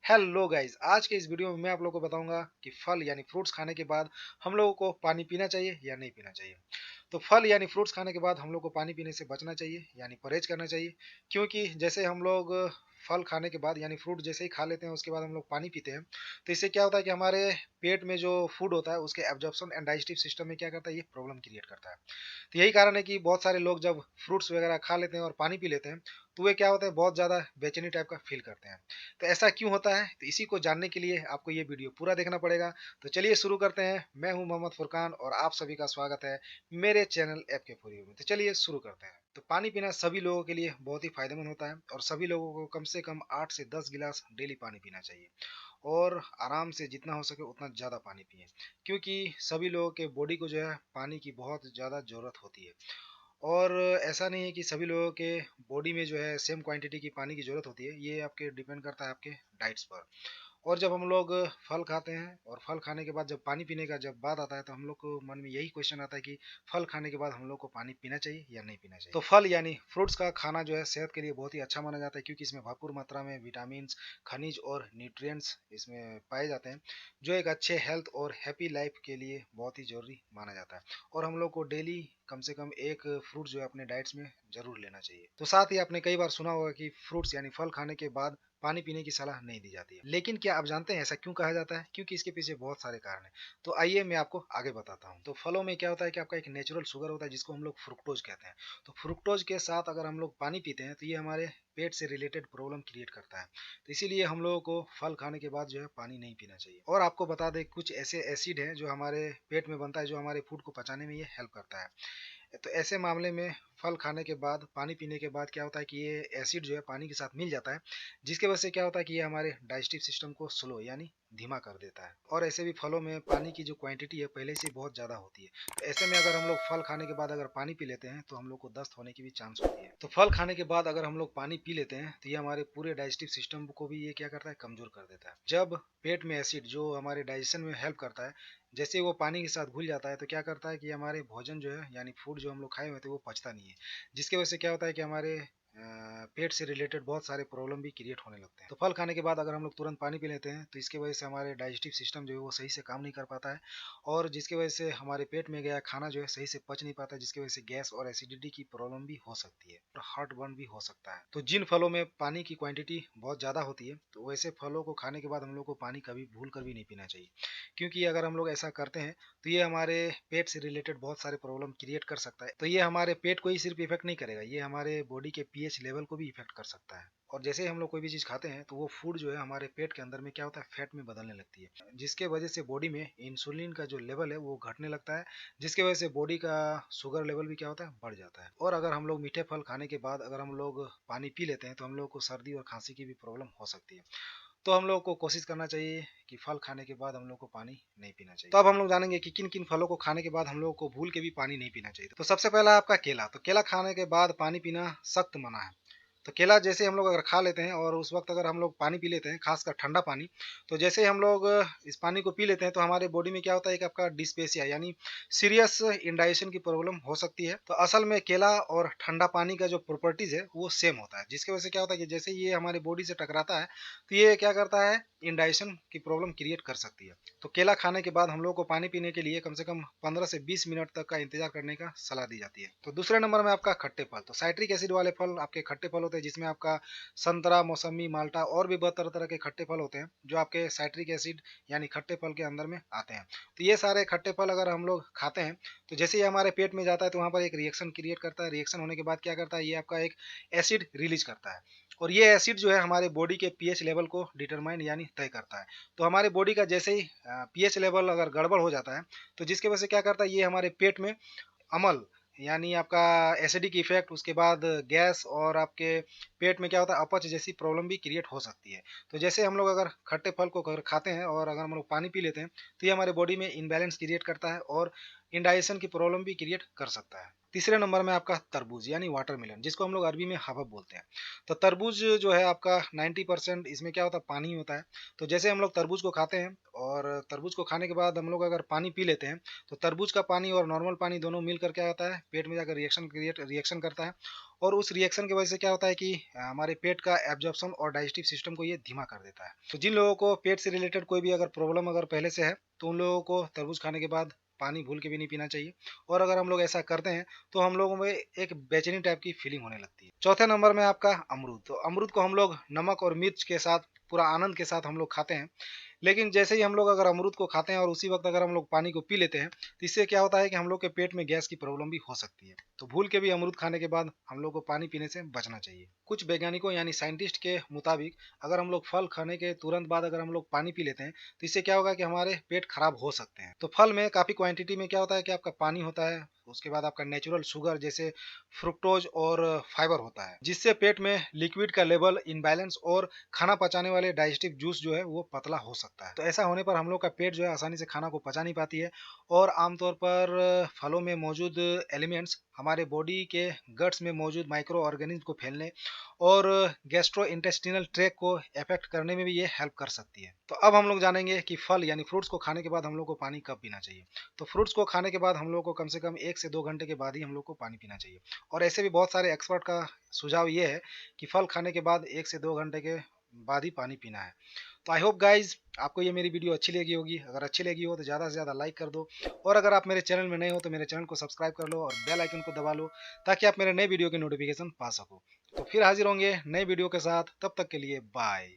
Hello guys, आज के इस वीडियो में मैं आप लोगों को बताऊंगा कि फल यानी फ्रूट्स खाने के बाद हम लोगों को पानी पीना चाहिए या नहीं पीना चाहिए। तो फल यानी फ्रूट्स खाने के बाद हम लोग को पानी पीने से बचना चाहिए यानी परहेज करना चाहिए। क्योंकि जैसे हम लोग फल खाने के बाद यानी फ्रूट जैसे ही खा लेते हैं उसके बाद हम लोग पानी पीते हैं, तो इससे क्या होता है कि हमारे पेट में जो फूड होता है उसके एब्जॉर्प्शन एंड डाइजेस्टिव सिस्टम में क्या करता है, ये प्रॉब्लम क्रिएट करता है। तो यही कारण है कि बहुत सारे लोग जब फ्रूट्स वगैरह खा लेते हैं और पानी पी लेते हैं, तो वे क्या होता है, बहुत ज़्यादा बेचैनी टाइप का फील करते हैं। तो ऐसा क्यों होता है? तो इसी को जानने के लिए आपको ये वीडियो पूरा देखना पड़ेगा। तो चलिए शुरू करते हैं। मैं हूं मोहम्मद फुरकान और आप सभी का स्वागत है मेरे चैनल एफ के फॉर यू में। तो चलिए शुरू करते हैं। तो पानी पीना सभी लोगों के लिए बहुत ही फायदेमंद होता है और सभी लोगों को कम से कम 8 से 10 गिलास डेली पानी पीना चाहिए। और आराम से जितना हो सके उतना ज़्यादा पानी पिएँ, क्योंकि सभी लोगों के बॉडी को जो है पानी की बहुत ज़्यादा ज़रूरत होती है। और ऐसा नहीं है कि सभी लोगों के बॉडी में जो है सेम क्वांटिटी की पानी की ज़रूरत होती है, ये आपके डिपेंड करता है आपके डाइट्स पर। और जब हम लोग फल खाते हैं और फल खाने के बाद जब पानी पीने का जब बात आता है, तो हम लोग को मन में यही क्वेश्चन आता है कि फल खाने के बाद हम लोग को पानी पीना चाहिए या नहीं पीना चाहिए। तो फल यानी फ्रूट्स का खाना जो है सेहत के लिए बहुत ही अच्छा माना जाता है, क्योंकि इसमें भरपूर मात्रा में विटामिन, खनिज और न्यूट्रिएंट्स इसमें पाए जाते हैं, जो एक अच्छे हेल्थ और हैप्पी लाइफ के लिए बहुत ही जरूरी माना जाता है। और हम लोग को डेली कम से कम एक फ्रूट जो है अपने डाइट्स में जरूर लेना चाहिए। तो साथ ही आपने कई बार सुना होगा कि फ्रूट्स यानी फल खाने के बाद पानी पीने की सलाह नहीं दी जाती है। लेकिन क्या आप जानते हैं ऐसा क्यों कहा जाता है? क्योंकि इसके पीछे बहुत सारे कारण हैं। तो आइए मैं आपको आगे बताता हूँ। तो फलों में क्या होता है कि आपका एक नेचुरल शुगर होता है जिसको हम लोग फ्रुक्टोज कहते हैं। तो फ्रुक्टोज के साथ अगर हम लोग पानी पीते हैं तो ये हमारे पेट से रिलेटेड प्रॉब्लम क्रिएट करता है। तो इसीलिए हम लोगों को फल खाने के बाद जो है पानी नहीं पीना चाहिए। और आपको बता दें, कुछ ऐसे एसिड हैं जो हमारे पेट में बनता है, जो हमारे फूड को पचाने में ये हेल्प करता है। तो ऐसे मामले में फल खाने के बाद पानी पीने के बाद क्या होता है कि ये एसिड जो है पानी के साथ मिल जाता है, जिसकी वजह से क्या होता है कि ये हमारे डाइजेस्टिव सिस्टम को स्लो यानी धीमा कर देता है। और ऐसे भी फलों में पानी की जो क्वांटिटी है पहले से बहुत ज़्यादा होती है। तो ऐसे में अगर हम लोग फल खाने के बाद अगर पानी पी लेते हैं तो हम लोग को दस्त होने की भी चांस होती है। तो फल खाने के बाद अगर हम लोग पानी पी लेते हैं तो ये हमारे पूरे डाइजेस्टिव सिस्टम को भी ये क्या करता है, कमजोर कर देता है। जब पेट में एसिड जो हमारे डाइजेशन में हेल्प करता है, जैसे वो पानी के साथ घुल जाता है, तो क्या करता है कि हमारे भोजन जो है यानी फूड जो हम लोग खाए हुए थे वो पचता नहीं है, जिसकी वजह से क्या होता है कि हमारे पेट से रिलेटेड बहुत सारे प्रॉब्लम भी क्रिएट होने लगते हैं। तो फल खाने के बाद अगर हम लोग तुरंत पानी पी लेते हैं तो इसकी वजह से हमारे डाइजेस्टिव सिस्टम जो है वो सही से काम नहीं कर पाता है, और जिसकी वजह से हमारे पेट में गया खाना जो है सही से पच नहीं पाता है, जिसकी वजह से गैस और एसिडिटी की प्रॉब्लम भी हो सकती है और हार्ट बर्न भी हो सकता है। तो जिन फलों में पानी की क्वांटिटी बहुत ज़्यादा होती है, तो वैसे फलों को खाने के बाद हम लोग को पानी कभी भूल कर भी नहीं पीना चाहिए। क्योंकि अगर हम लोग ऐसा करते हैं तो ये हमारे पेट से रिलेटेड बहुत सारे प्रॉब्लम क्रिएट कर सकता है। तो ये हमारे पेट को ही सिर्फ इफेक्ट नहीं करेगा, ये हमारे बॉडी के पीएच लेवल को भी इफेक्ट कर सकता है। और जैसे ही हम लोग कोई भी चीज़ खाते हैं तो वो फूड जो है हमारे पेट के अंदर में क्या होता है, फैट में बदलने लगती है, जिसके वजह से बॉडी में इंसुलिन का जो लेवल है वो घटने लगता है, जिसकी वजह से बॉडी का शुगर लेवल भी क्या होता है, बढ़ जाता है। और अगर हम लोग मीठे फल खाने के बाद अगर हम लोग पानी पी लेते हैं तो हम लोग को सर्दी और खांसी की भी प्रॉब्लम हो सकती है। तो हम लोग को कोशिश करना चाहिए कि फल खाने के बाद हम लोग को पानी नहीं पीना चाहिए। तो अब हम लोग जानेंगे कि किन किन फलों को खाने के बाद हम लोग को भूल के भी पानी नहीं पीना चाहिए। तो सबसे पहला आपका केला। तो केला खाने के बाद पानी पीना सख्त मना है। तो केला जैसे हम लोग अगर खा लेते हैं और उस वक्त अगर हम लोग पानी पी लेते हैं, खासकर ठंडा पानी, तो जैसे ही हम लोग इस पानी को पी लेते हैं तो हमारे बॉडी में क्या होता है कि आपका डिस्पेसिया यानी सीरियस इंडाइजेशन की प्रॉब्लम हो सकती है। तो असल में केला और ठंडा पानी का जो प्रॉपर्टीज है वो सेम होता है, जिसकी वजह से क्या होता है कि जैसे ये हमारे बॉडी से टकराता है तो ये क्या करता है, इंडाइजेशन की प्रॉब्लम क्रिएट कर सकती है। तो केला खाने के बाद हम लोग को पानी पीने के लिए कम से कम 15 से 20 मिनट तक का इंतजार करने का सलाह दी जाती है। तो दूसरे नंबर में आपका खट्टे फल। तो साइट्रिक एसिड वाले फल आपके खट्टे फल होते हैं, जिसमें आपका संतरा, मौसमी, माल्टा और भी बहुत तरह तरह के खट्टे फल होते हैं, जो आपके साइट्रिक एसिड यानी खट्टे फल के अंदर में आते हैं। तो ये सारे खट्टे फल अगर हम लोग खाते हैं तो जैसे ही हमारे पेट में जाता है तो वहाँ पर एक रिएक्शन क्रिएट करता है। रिएक्शन होने के बाद क्या करता है, ये आपका एक एसिड रिलीज करता है, और ये एसिड जो है हमारे बॉडी के पीएच लेवल को डिटरमाइन यानी तय करता है। तो हमारे बॉडी का जैसे ही पीएच लेवल अगर गड़बड़ हो जाता है, तो जिसकी वजह से क्या करता है, ये हमारे पेट में अम्ल यानी आपका एसिडिक इफेक्ट, उसके बाद गैस, और आपके पेट में क्या होता है, अपच जैसी प्रॉब्लम भी क्रिएट हो सकती है। तो जैसे हम लोग अगर खट्टे फल को अगर खाते हैं और अगर हम लोग पानी पी लेते हैं तो ये हमारे बॉडी में इनबैलेंस क्रिएट करता है और इंडाइजेशन की प्रॉब्लम भी क्रिएट कर सकता है। तीसरे नंबर में आपका तरबूज यानी वाटरमेलन, जिसको हम लोग अरबी में हबहब बोलते हैं। तो तरबूज जो है आपका 90% इसमें क्या होता है, पानी ही होता है। तो जैसे हम लोग तरबूज को खाते हैं और तरबूज को खाने के बाद हम लोग अगर पानी पी लेते हैं, तो तरबूज का पानी और नॉर्मल पानी दोनों मिलकर क्या होता है, पेट में जाकर रिएक्शन करता है। और उस रिएक्शन की वजह से क्या होता है कि हमारे पेट का एब्जॉर्प्शन और डाइजेस्टिव सिस्टम को ये धीमा कर देता है। तो जिन लोगों को पेट से रिलेटेड कोई भी अगर प्रॉब्लम अगर पहले से है, तो उन लोगों को तरबूज खाने के बाद पानी भूल के भी नहीं पीना चाहिए। और अगर हम लोग ऐसा करते हैं, तो हम लोगों में एक बेचैनी टाइप की फीलिंग होने लगती है। चौथे नंबर में आपका अमरूद। तो अमरूद को हम लोग नमक और मिर्च के साथ पूरा आनंद के साथ हम लोग खाते हैं। लेकिन जैसे ही हम लोग अगर अमरूद को खाते हैं और उसी वक्त अगर हम लोग पानी को पी लेते हैं, तो इससे क्या होता है कि हम लोग के पेट में गैस की प्रॉब्लम भी हो सकती है। तो भूल के भी अमरूद खाने के बाद हम लोग को पानी पीने से बचना चाहिए। कुछ वैज्ञानिकों यानी साइंटिस्ट के मुताबिक अगर हम लोग फल खाने के तुरंत बाद अगर हम लोग पानी पी लेते हैं, तो इससे क्या होगा कि हमारे पेट खराब हो सकते हैं। तो फल में काफी क्वांटिटी में क्या होता है कि आपका पानी होता है, उसके बाद आपका नेचुरल शुगर जैसे फ्रुक्टोज और फाइबर होता है, जिससे पेट में लिक्विड का लेवल इनबैलेंस और खाना पचाने वाले डाइजेस्टिव जूस जो है वो पतला हो सकता है। तो ऐसा होने पर हम लोग का पेट जो है आसानी से खाना को पचा नहीं पाती है। और आमतौर पर फलों में मौजूद एलिमेंट्स हमारे बॉडी के गट्स में मौजूद माइक्रो ऑर्गेनिज्म को फैलने और गैस्ट्रो इंटेस्टिनल ट्रैक को अफेक्ट करने में भी ये हेल्प कर सकती है। तो अब हम लोग जानेंगे कि फल यानी फ्रूट्स को खाने के बाद हम लोग को पानी कब पीना चाहिए। तो फ्रूट्स को खाने के बाद हम लोग को कम से कम 1 से 2 घंटे के बाद ही हम लोग को पानी पीना चाहिए। और ऐसे भी बहुत सारे एक्सपर्ट का सुझाव ये है कि फल खाने के बाद 1 से 2 घंटे के बाद ही पानी पीना है। तो आई होप गाइज आपको ये मेरी वीडियो अच्छी लगी होगी। अगर अच्छी लगी हो तो ज़्यादा से ज़्यादा लाइक कर दो। और अगर आप मेरे चैनल में नए हो तो मेरे चैनल को सब्सक्राइब कर लो और बेल आइकन को दबा लो, ताकि आप मेरे नए वीडियो की नोटिफिकेशन पा सको। तो फिर हाजिर होंगे नए वीडियो के साथ, तब तक के लिए बाय।